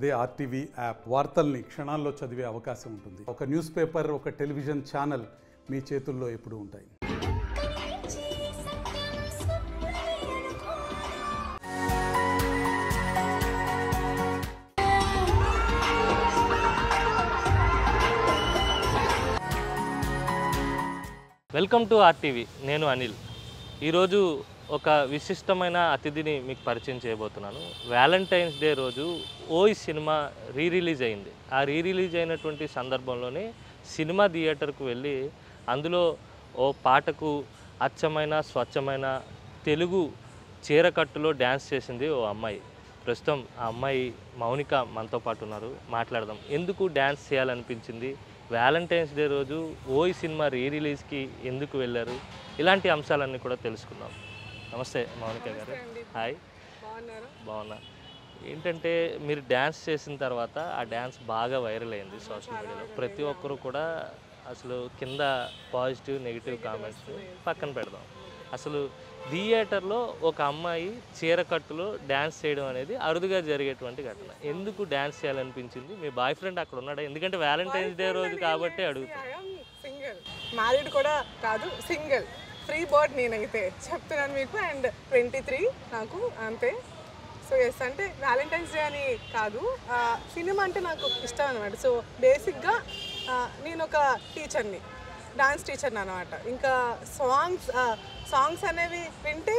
అదే RTV app వార్తల్ని క్షణాల్లో చదివే అవకాశం ఉంటుంది. ఒక న్యూస్ పేపర్, ఒక టెలివిజన్ ఛానల్ మీ చేతుల్లో ఎప్పుడూ ఉంటాయి. Welcome to RTV. నేను అనిల్. ఈరోజు ఒక విశిష్టమైన అతిథిని మీకు పరిచయం చేయబోతున్నాను. వ్యాలంటైన్స్ డే రోజు ఓయ్ సినిమా రిలీజ్ అయింది. ఆ రిలీజ్ అయినటువంటి సందర్భంలోనే సినిమా థియేటర్కు వెళ్ళి అందులో ఓ పాటకు అచ్చమైన స్వచ్ఛమైన తెలుగు చీరకట్టులో డ్యాన్స్ చేసింది ఓ అమ్మాయి. ప్రస్తుతం ఆ అమ్మాయి మౌనిక మనతో పాటు ఉన్నారు. మాట్లాడదాం. ఎందుకు డ్యాన్స్ చేయాలనిపించింది, వ్యాలంటైన్స్ డే రోజు ఓయ్ సినిమా రిలీజ్కి ఎందుకు వెళ్ళారు, ఇలాంటి అంశాలన్నీ కూడా తెలుసుకుందాం. నమస్తే మౌనిక గారు. హాయ్. బాగున్నా. ఏంటంటే మీరు డ్యాన్స్ చేసిన తర్వాత ఆ డ్యాన్స్ బాగా వైరల్ అయింది సోషల్ మీడియాలో. ప్రతి ఒక్కరు కూడా అసలు కింద పాజిటివ్ నెగిటివ్ కామెంట్స్ పక్కన పెడదాం. అసలు థియేటర్లో ఒక అమ్మాయి చీరకట్టులో డ్యాన్స్ చేయడం అనేది అరుదుగా జరిగేటువంటి ఘటన. ఎందుకు డ్యాన్స్ చేయాలనిపించింది? మీ బాయ్ ఫ్రెండ్ అక్కడ ఉన్నాడా? ఎందుకంటే వ్యాలంటైన్స్ డే రోజు కాబట్టి అడుగుతాను. సింగిల్, మ్యారీడ్ కూడా కాదు, సింగిల్, ఫ్రీ బర్డ్ నేనైతే చెప్తున్నాను మీకు. అండ్ 23 నాకు, అంతే. సో ఎస్, అంటే వ్యాలంటైన్స్ డే అని కాదు, సినిమా అంటే నాకు ఇష్టం అనమాట. సో బేసిక్గా నేను ఒక టీచర్ని, డాన్స్ టీచర్ని అనమాట. ఇంకా సాంగ్స్ అనేవి వింటే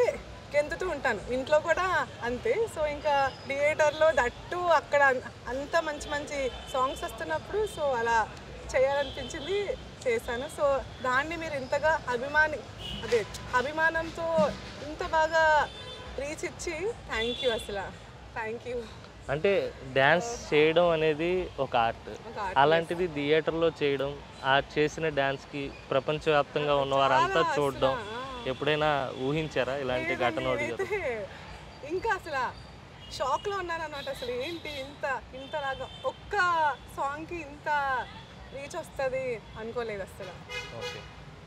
గెంతుతూ ఉంటాను, ఇంట్లో కూడా అంతే. సో ఇంకా థియేటర్లో దట్టు అక్కడ అంత మంచి మంచి సాంగ్స్ వస్తున్నప్పుడు సో అలా చేయాలనిపించింది, చేశాను. సో దాన్ని మీరు ఇంతగా అభిమానంతో ఇంత బాగా రీచ్ ఇచ్చి థ్యాంక్ యూ, అసలు థ్యాంక్ యూ. అంటే డ్యాన్స్ చేయడం అనేది ఒక ఆర్ట్. అలాంటిది థియేటర్లో చేయడం, ఆ చేసిన డ్యాన్స్కి ప్రపంచవ్యాప్తంగా ఉన్నవారంతా చూడడం ఎప్పుడైనా ఊహించారా ఇలాంటి ఘటన? ఇంకా అసలు షాక్లో ఉన్నాను అనమాట. అసలు ఏంటి ఇంతలాగా ఒక్క సాంగ్కి ఇంత రీచ్ వస్తుంది అనుకోలేదు అసలు. ఓకే,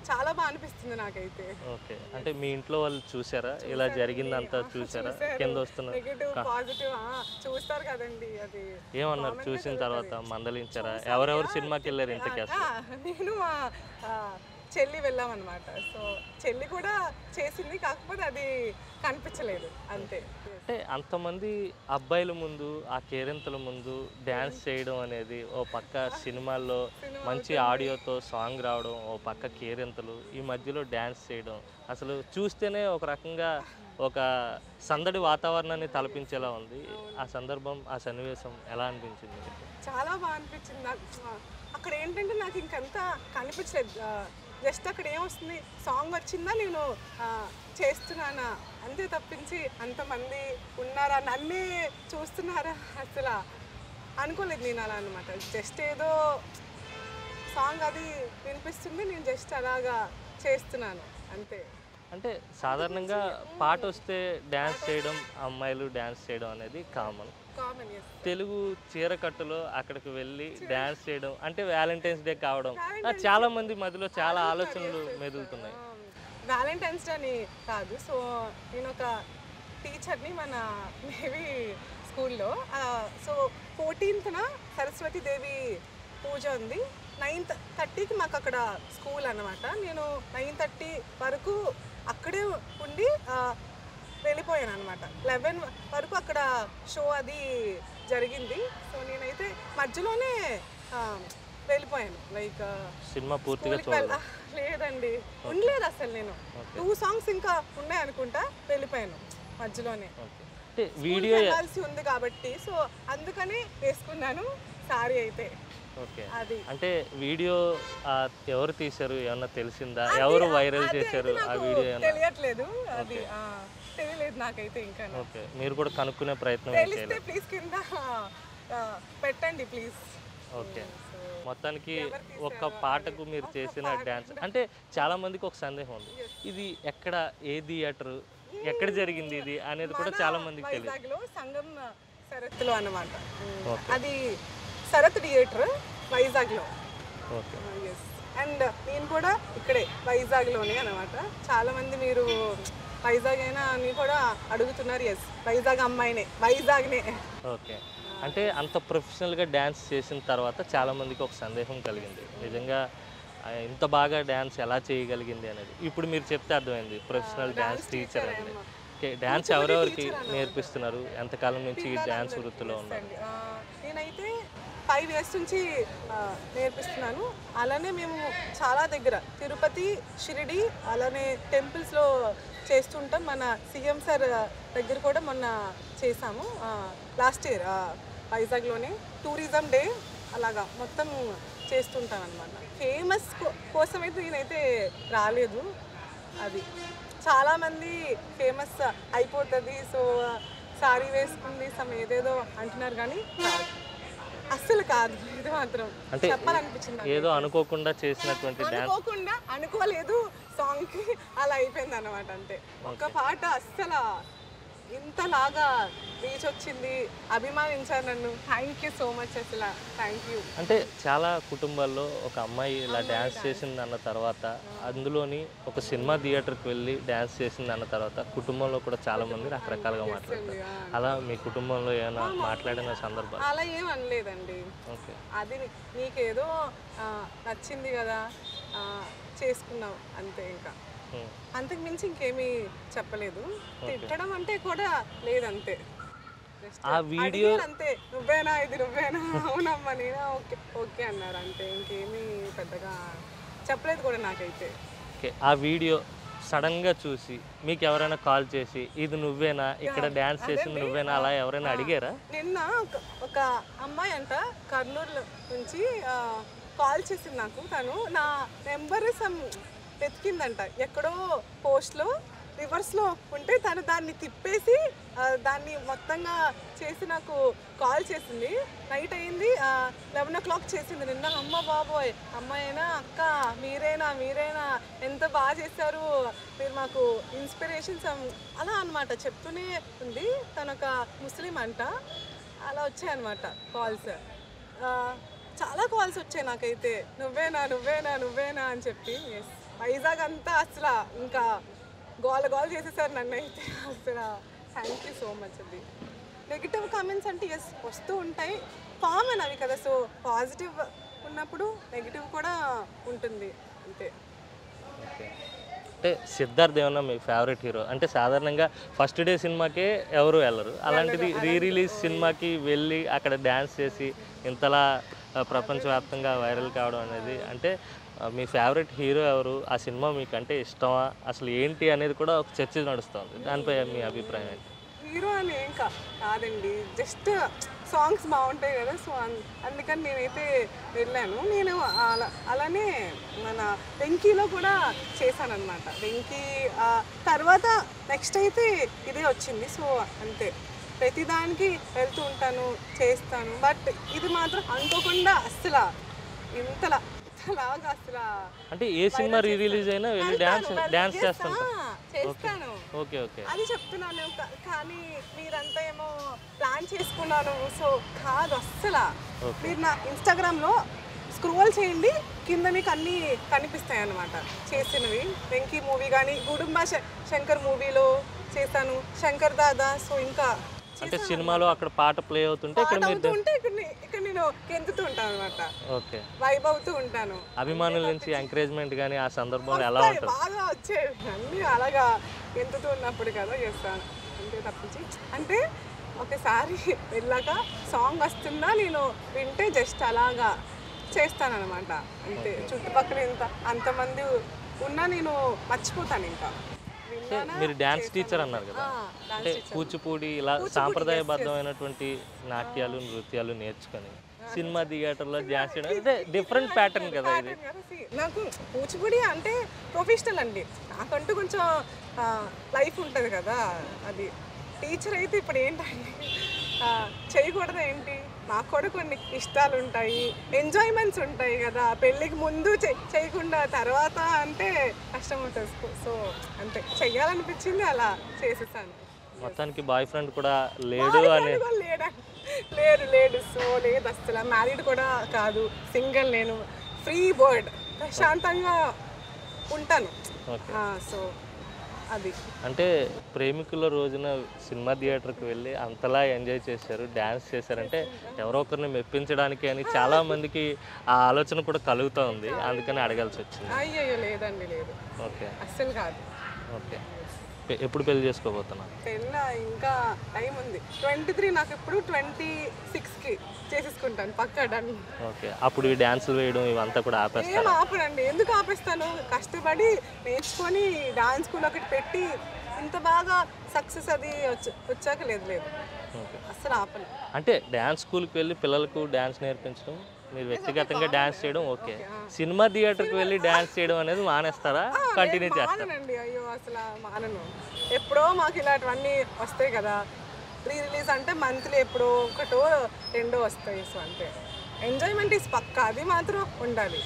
చాలా బాగా అనిపిస్తుంది నాకైతే. ఓకే, అంటే మీ ఇంట్లో వాళ్ళు చూసారా ఇలా జరిగిందంతా? చూసారా? కింద వస్తున్నారు నెగటివ్ పాజిటివ్ చూస్తారు కదండి. అది ఏమన్నారు చూసిన తర్వాత? మందలించారా? ఎవరెవరు సినిమాకి వెళ్ళారు ఇంతకీ? నేను మా చెల్లి వెళ్ళామన్నమాట. సో చెల్లి కూడా చేసింది, కాకపోతే అది కనిపించలేదు, అంతే. అంటే అంతమంది అబ్బాయిల ముందు, ఆ కేరింతల ముందు డ్యాన్స్ చేయడం అనేది ఓ పక్క సినిమాల్లో మంచి ఆడియోతో సాంగ్ రావడం, ఓ పక్క కేరింతలు, ఈ మధ్యలో డ్యాన్స్ చేయడం అసలు చూస్తేనే ఒక రకంగా ఒక సందడి వాతావరణాన్ని తలపించేలా ఉంది. ఆ సందర్భం, ఆ సన్నివేశం ఎలా అనిపించింది? చాలా బాగా అనిపించింది నాకు. అక్కడ ఏంటంటే నాకు ఇంకంతా కనిపించలేదు, జస్ట్ అక్కడ ఏమొస్తుంది, సాంగ్ వచ్చిందా, నేను చేస్తున్నానా, అంతే తప్పించి అంతమంది ఉన్నారా, నన్నే చూస్తున్నారా అసలు అనుకోలేదు నేను. అలా అనమాట, జస్ట్ ఏదో సాంగ్ అది వినిపిస్తుంది, నేను జస్ట్ అలాగా చేస్తున్నాను, అంతే. అంటే సాధారణంగా పాట వస్తే డ్యాన్స్ చేయడం, అమ్మాయిలు డ్యాన్స్ చేయడం అనేది కామన్. తెలుగు చీరకట్టులో అక్కడికి వెళ్ళి డ్యాన్స్ చేయడం అంటే వ్యాలంటైన్స్ డే కావడం చాలా మంది మధ్యలో చాలా ఆలోచనలు మెదులుతున్నాయి. వ్యాలంటైన్స్ డే అని కాదు, సో నేను ఒక టీచర్ని మన మేబీ స్కూల్లో. సో 14th సరస్వతి దేవి పూజ ఉంది. 9:30కి మాకు అక్కడ స్కూల్ అనమాట. నేను 9:30 వరకు అక్కడే ఉండి వెళ్ళిపోయాను అనమాట. 11 వరకు అక్కడ షో అది జరిగింది. సో నేనైతే మధ్యలోనే వెళ్ళిపోయాను, లైక్ సినిమా పూర్తిగా లేదండి, ఉండలేదు అసలు. నేను 2 సాంగ్స్ ఇంకా ఉన్నాయి అనుకుంటా, వెళ్ళిపోయాను మధ్యలోనే. వీడియో వెళ్ళాల్సి ఉంది కాబట్టి సో అందుకని వేసుకున్నాను సారీ అయితే. ఓకే, అంటే వీడియో ఎవరు తీశారు ఏమన్నా తెలిసిందా? ఎవరు వైరల్ చేశారు ఆ వీడియో? తెలియట్లేదు, అది తెలియలేదు నాకైతే ఇంకా. ఓకే, మీరు కూడా కనుక్కునే ప్రయత్నం చేయండి ప్లీజ్, కింద పెట్టండి ప్లీజ్. ఓకే, మొత్తానికి ఒక్క పాటకు మీరు చేసిన డ్యాన్స్ అంటే చాలా మందికి ఒక సందేహం ఉంది, ఇది ఎక్కడ, ఏ థియేటర్, ఎక్కడ జరిగింది ఇది అనేది కూడా చాలా మందికి తెలియదు. వైజాగ్లో సంగం శరత్లో అన్నమాట. అది శరత్ థియేటర్ వైజాగ్లో. ఓకే, అండ్ నేను కూడా ఇక్కడే వైజాగ్లోనే అనమాట. చాలామంది మీరు వైజాగ్ అయినా అని కూడా అడుగుతున్నారు. ఎస్, వైజాగ్ అమ్మాయినే, వైజాగ్నే. ఓకే, అంటే అంత ప్రొఫెషనల్గా డ్యాన్స్ చేసిన తర్వాత చాలామందికి ఒక సందేహం కలిగింది, నిజంగా ఇంత బాగా డ్యాన్స్ ఎలా చేయగలిగింది అనేది. ఇప్పుడు మీరు చెప్తే అర్థమైంది, ప్రొఫెషనల్ డ్యాన్స్ టీచర్ అనేది. ఓకే, డ్యాన్స్ ఎవరెవరికి నేర్పిస్తున్నారు, ఎంతకాలం నుంచి ఈ డ్యాన్స్ వృత్తిలో ఉన్నారు? నేనైతే 5 years నుంచి నేర్పిస్తున్నాను. అలానే మేము చాలా దగ్గర తిరుపతి, షిరిడి, అలానే టెంపుల్స్లో చేస్తుంటాం. మన సీఎం సార్ దగ్గర కూడా మొన్న చేసాము లాస్ట్ ఇయర్ వైజాగ్లోనే. టూరిజం డే అలాగా మొత్తం చేస్తుంటాను అనమాట. ఫేమస్ కోసం అయితే నేనైతే రాలేదు. అది చాలామంది ఫేమస్ అయిపోతుంది, సో సారీ వేసుకుంది సమ్ ఏదేదో అంటున్నారు, కానీ అస్సలు కాదు. ఇది మాత్రం అంటే చెప్పాలనిపించింది. ఏదో అనుకోకుండా చేసినటువంటి డ్యాన్స్, అనుకోకుండా అనుకోలేదు, సాంగ్కి అలా అయిపోయింది అనమాట. అంతే, ఒక పాట అస్సలు ఇంతలాగా రీచ్ వచ్చింది, అభిమానించారు నన్ను. థ్యాంక్ యూ సో మచ్, అసలు థ్యాంక్ యూ. అంటే చాలా కుటుంబాల్లో ఒక అమ్మాయి ఇలా డ్యాన్స్ చేసింది అన్న తర్వాత, అందులోని ఒక సినిమా థియేటర్కి వెళ్ళి డ్యాన్స్ చేసింది అన్న తర్వాత కుటుంబంలో కూడా చాలా మంది రకరకాలుగా మాట్లాడతారు. అలా మీ కుటుంబంలో ఏమైనా మాట్లాడిన సందర్భాలు? అలా ఏం అనలేదండి. ఓకే, అది నీకేదో నచ్చింది కదా చేసుకున్నావు అంతే, ఇంకా అంతకు మించి ఇంకేమీ చెప్పలేదు. తిట్టడం అంటే కూడా లేదంతే. ఆ వీడియో అంతే, నువ్వేనా ఇది, నువ్వేనా, అవునమ్మా నేనా, ఓకే ఓకే అన్నారు అంతే. ఇంకేమీ పెద్దగా చెప్పలేదు కూడా నాకైతే. ఓకే, ఆ వీడియో సడన్గా చూసి మీకు ఎవరైనా కాల్ చేసి ఇది నువ్వేనా, ఇక్కడ డ్యాన్స్ చేసింది నువ్వేనా, అలా ఎవరైనా అడిగారా? నిన్న ఒక అమ్మాయి అంట కర్నూలు నుంచి కాల్ చేసింది నాకు. తను నా నెంబర్ వెతికిందంట ఎక్కడో పోస్ట్లో రివర్స్లో ఉంటే, తను దాన్ని తిప్పేసి దాన్ని మొత్తంగా చేసి నాకు కాల్ చేసింది. నైట్ అయింది, 11 o'clock చేసింది నిన్న. అమ్మ బాబోయ్, అమ్మాయినా అక్క మీరేనా ఎంత బాగా చేశారు మీరు, మాకు ఇన్స్పిరేషన్స్ అలా అనమాట చెప్తూనే ఉంది. తను ఒక ముస్లిం అంట. అలా వచ్చాయన్నమాట కాల్స్, చాలా కాల్స్ వచ్చాయి నాకైతే, నువ్వేనా అని చెప్పి. ఎస్, వైజాగ్ అంతా అసలు ఇంకా గోల చేసేసారు నన్ను అయితే. అసలు థ్యాంక్ యూ సో మచ్. అది నెగిటివ్ కామెంట్స్ అంటే ఎస్ వస్తూ ఉంటాయి, కామన్ అవి కదా. సో పాజిటివ్ ఉన్నప్పుడు నెగిటివ్ కూడా ఉంటుంది అంతే. అంటే సిద్ధార్థ్ ఏమన్నా మీ ఫేవరెట్ హీరో? అంటే సాధారణంగా ఫస్ట్ డే సినిమాకే ఎవరు వెళ్ళరు, అలాంటిది రిలీజ్ సినిమాకి వెళ్ళి అక్కడ డ్యాన్స్ చేసి ఇంతలా ప్రపంచవ్యాప్తంగా వైరల్ కావడం అనేది, అంటే మీ ఫేవరెట్ హీరో ఎవరు, ఆ సినిమా మీకు అంటే ఇష్టమా, అసలు ఏంటి అనేది కూడా ఒక చర్చ నడుస్తుంది. దానిపై మీ అభిప్రాయం ఏంటి? హీరో అని ఏం కాదండి, జస్ట్ సాంగ్స్ బాగుంటాయి కదా, సో అందుకని నేనైతే వెళ్ళాను. నేను అలానే మన వెంకీలో కూడా చేశాను అనమాట. వెంకీ తర్వాత నెక్స్ట్ అయితే ఇదే వచ్చింది. సో అంతే, ప్రతిదానికి వెళ్తూ ఉంటాను, చేస్తాను. బట్ ఇది మాత్రం అనుకోకుండా అస్సలు ఇంతలాగా అసలు. అంటే ఏ సినిమా రిలీజ్ అయినా వెళ్ళి డాన్స్ చేస్తాను. ఓకే ఓకే, అది చెప్తున్నాను. కానీ మీరంతా ఏమో ప్లాన్ చేసుకున్నాను, సో కాదు అస్సలు. మీరు నా ఇన్స్టాగ్రామ్లో స్క్రోల్ చేయండి, కింద మీకు అన్నీ కనిపిస్తాయి అన్నమాట చేసినవి. వెంకీ మూవీ కానీ, గుడుంబ శంకర్ మూవీలో చేశాను, శంకర్ దాదా. సో ఇంకా అంటే సినిమాలో అక్కడ పాట ప్లే అవుతుంటే ఇక్కడ నేను గెంతుతూ ఉంటాను అనమాట. ఓకే, వైబ్ అవుతూ ఉంటాను. అభిమానుల నుంచి ఎంకరేజ్మెంట్ కానీ ఆ సందర్భంలో ఎలా ఉంటుంది? బాగా వచ్చేవి అన్నీ అలాగా గెంతుతూ ఉన్నప్పుడు కదా చేస్తాను అంతే. తప్పించి అంటే ఒకసారి వెళ్ళాక సాంగ్ వస్తుందా నేను వింటే జస్ట్ అలాగా చేస్తానన్నమాట అంతే. చుట్టుపక్కల అంతమంది ఉన్నా నేను మర్చిపోతాను. ఇంకా మీరు డ్యాన్స్ టీచర్ అన్నారు కదా, అంటే కూచిపూడి ఇలా సాంప్రదాయబద్ధమైనటువంటి నాట్యాలు నృత్యాలు నేర్చుకొని సినిమా థియేటర్లో డ్యాన్స్ చేయడం అంటే డిఫరెంట్ ప్యాటర్న్ కదా ఇది. నాకు కూచిపూడి అంటే ప్రొఫెషనల్ అండి, నాకంటూ కొంచెం లైఫ్ ఉంటుంది కదా. అది టీచర్ అయితే ఇప్పుడు ఏంటండి చేయకూడదు ఏంటి, నాకు కూడా కొన్ని ఇష్టాలు ఉంటాయి, ఎంజాయ్మెంట్స్ ఉంటాయి కదా. పెళ్ళికి ముందు చేయకుండా తర్వాత అంటే కష్టం ఉంటుంది. సో అంతే, చెయ్యాలనిపించింది అలా చేసేసాను. మొత్తానికి బాయ్ ఫ్రెండ్ కూడా లేడు అని? లేడు. సో లేదు అసలు, మ్యారీడ్ కూడా కాదు, సింగిల్. నేను ఫ్రీ బర్డ్, ప్రశాంతంగా ఉంటాను. సో అది. అంటే ప్రేమికుల రోజున సినిమా థియేటర్కి వెళ్ళి అంతలా ఎంజాయ్ చేశారు, డ్యాన్స్ చేశారంటే ఎవరో ఒకరిని మెప్పించడానికి అని చాలా మందికి ఆ ఆలోచన కూడా కలుగుతూ ఉంది, అందుకని అడగాల్సి వచ్చింది. అయ్యయ్యో లేదండి, లేదు, ఓకే అస్సలు కాదు. ఓకే. ఎప్పుడు పెళ్లి చేసుకోబోతున్నా? పెళ్ళ ఇంకా టైం ఉంది. 23, నాకు ఇప్పుడు 26కి చేసేసుకుంటాను పక్కా డన్. ఓకే. అప్పుడు ఈ డ్యాన్సులు వేయడం ఇవంతా కూడా ఆపేస్తాను? ఏం ఆపనండి, ఎందుకు ఆపేస్తాను? కష్టపడి నేర్చుకొని డాన్స్ స్కూల్ ఒకటి పెట్టి ఇంత బాగా సక్సెస్ అది వచ్చాక లేదు, అస్సలు ఆపను. అంటే డ్యాన్స్ స్కూల్కి వెళ్ళి పిల్లలకు డ్యాన్స్ నేర్పించడం, మీరు వ్యక్తిగతంగా డ్యాన్స్ చేయడం ఓకే, సినిమా థియేటర్కి వెళ్ళి డ్యాన్స్ చేయడం అనేది మానేస్తారా, కంటిన్యూ చేస్తారా? మాననండి, అయ్యో అసలు మానను. ఎప్పుడో మాకు ఇలాంటివన్నీ వస్తాయి కదా, రిలీజ్ అంటే మంత్లీ ఎప్పుడో ఒకటో రెండో వస్తాయి. సో అంతే, ఎంజాయ్మెంట్ ఈస్ పక్కా, అది మాత్రం ఉండాలి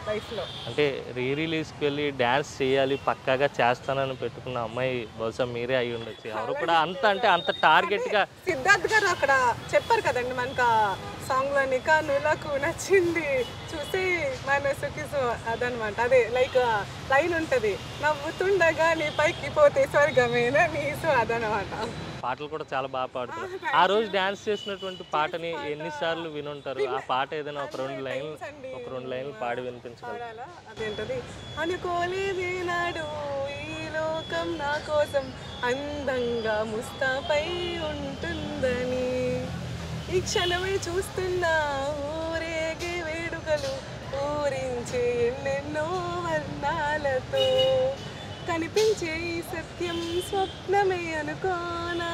లైఫ్లో. అంటే రిలీజ్కి వెళ్ళి డ్యాన్స్ చేయాలి పక్కాగా చేస్తానని పెట్టుకున్న అమ్మాయి బహుశా మీరే అయి ఉండొచ్చు. ఎవరు కూడా అంత టార్గెట్గా. సిద్ధార్థ్ గారు అక్కడ చెప్పారు కదండి మనకు సాంగ్లోని, కనులకు నచ్చింది చూసి మనసుకి, సో అదనమాట. అదే లైక్ లైన్ ఉంటుంది, నవ్వుతుండగా నీ పైకి పోతే స్వర్గమేనా నీ, సో అదనమాట. పాటలు కూడా చాలా బాగా పాడుతారు. ఆ రోజు డ్యాన్స్ చేసినటువంటి పాటని ఎన్నిసార్లు వినుంటారు? ఆ పాట ఏదైనా ఒక రెండు లైన్లు పాడి వినిపించగలరు? అదేంటది, అనుకోలేదే నాడు ఈ లోకం నా కోసం అందంగా ముస్తాపై ఉంటుందని, ఈ క్షణమే చూస్తున్నా ఊరేగే వేడుకలు ఊరించే ఎన్నెన్నో వర్ణాలతో, కనిపించే ఈ సత్యం స్వప్నమే అనుకోనా,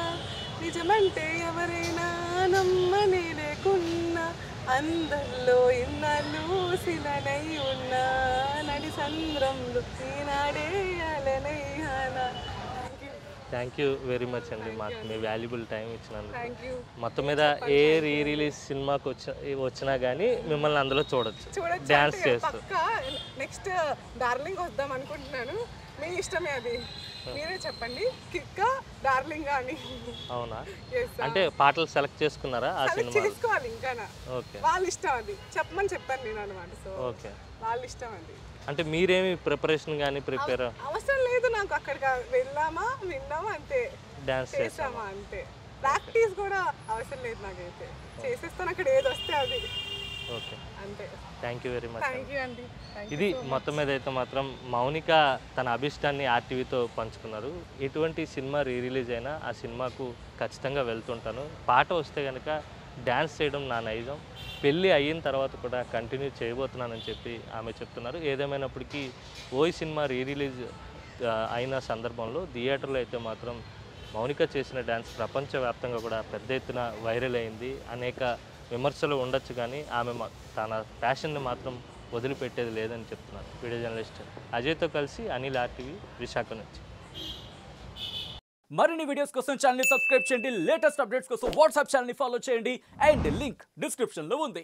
నిజమంటే ఎవరైనా నమ్మనే లేకున్నా, అందరిలో ఇన్నాళ్ళు శిలనై ఉన్నా, నడి సంద్రంలో ఈనాడే అలనైనా. థ్యాంక్ యూ వెరీ మచ్ అండి, మాకు మీ వాల్యుబుల్ టైం ఇచ్చినందుకు. Thank you. మొత్తం మీద ఏ రిలీజ్ సినిమాకి వచ్చినా కానీ మిమ్మల్ని అందులో చూడొచ్చు డ్యాన్స్ చేస్తూ. నెక్స్ట్ డార్లింగ్ వద్దాం అనుకుంటున్నాను, మీ ఇష్టమే, అది మీరే చెప్పండి, కిక్కా డార్లింగ్ అని. అవునా? అంటే పాటలు సెలెక్ట్ చేసుకున్నారా ఆ సినిమా? చేసుకోవాలి ఇంకా, ఓకే, వాళ్ళ ఇష్టం, అది చెప్పమని చెప్పాను నేను అనమాట. సో ఓకే, వాళ్ళ ఇష్టం అది. అంటే మీరేమి ప్రిపరేషన్ కానీ ప్రిపేర్ అవసరం లేదు నాకు, అక్కడికి వెళ్ళామా విన్నామా అంతే, డాన్స్ చేసామా అంతే, ప్రాక్టీస్ కూడా అవసరం లేదు నాకైతే, చేసేస్తాను అక్కడ ఏది వస్తే అది. ఓకే, అంతే. Thank you very much. Thank you అండి. ఇది మొత్తం మీద అయితే మాత్రం మౌనిక తన అభిష్టాన్ని ఆర్టీవీతో పంచుకున్నారు. ఎటువంటి సినిమా రిలీజ్ అయినా ఆ సినిమాకు ఖచ్చితంగా వెళ్తుంటాను. పాట వస్తే కనుక డ్యాన్స్ చేయడం నా నైజం, పెళ్ళి అయిన తర్వాత కూడా కంటిన్యూ చేయబోతున్నానని చెప్పి ఆమె చెప్తున్నారు. ఏదేమైనప్పటికీ ఓయ్ సినిమా రిలీజ్ అయిన సందర్భంలో థియేటర్లో అయితే మాత్రం మౌనిక చేసిన డ్యాన్స్ ప్రపంచవ్యాప్తంగా కూడా పెద్ద ఎత్తున వైరల్ అయింది. అనేక విమర్శలు ఉండొచ్చు కానీ ఆమె తన ప్యాషన్ని మాత్రం వదిలిపెట్టేది లేదని చెప్తున్నారు. వీడియో జర్నలిస్ట్ అజయ్తో కలిసి అనిల్, ఆర్టీవీ, విశాఖ నుంచి. మరిన్ని వీడియోస్ కోసం ఛానల్ ని సబ్స్క్రైబ్ చేయండి, లేటెస్ట్ అప్డేట్స్ కోసం వాట్సాప్ ఛానల్ ని ఫాలో చేయండి, అండ్ లింక్ డిస్క్రిప్షన్ లో ఉంది.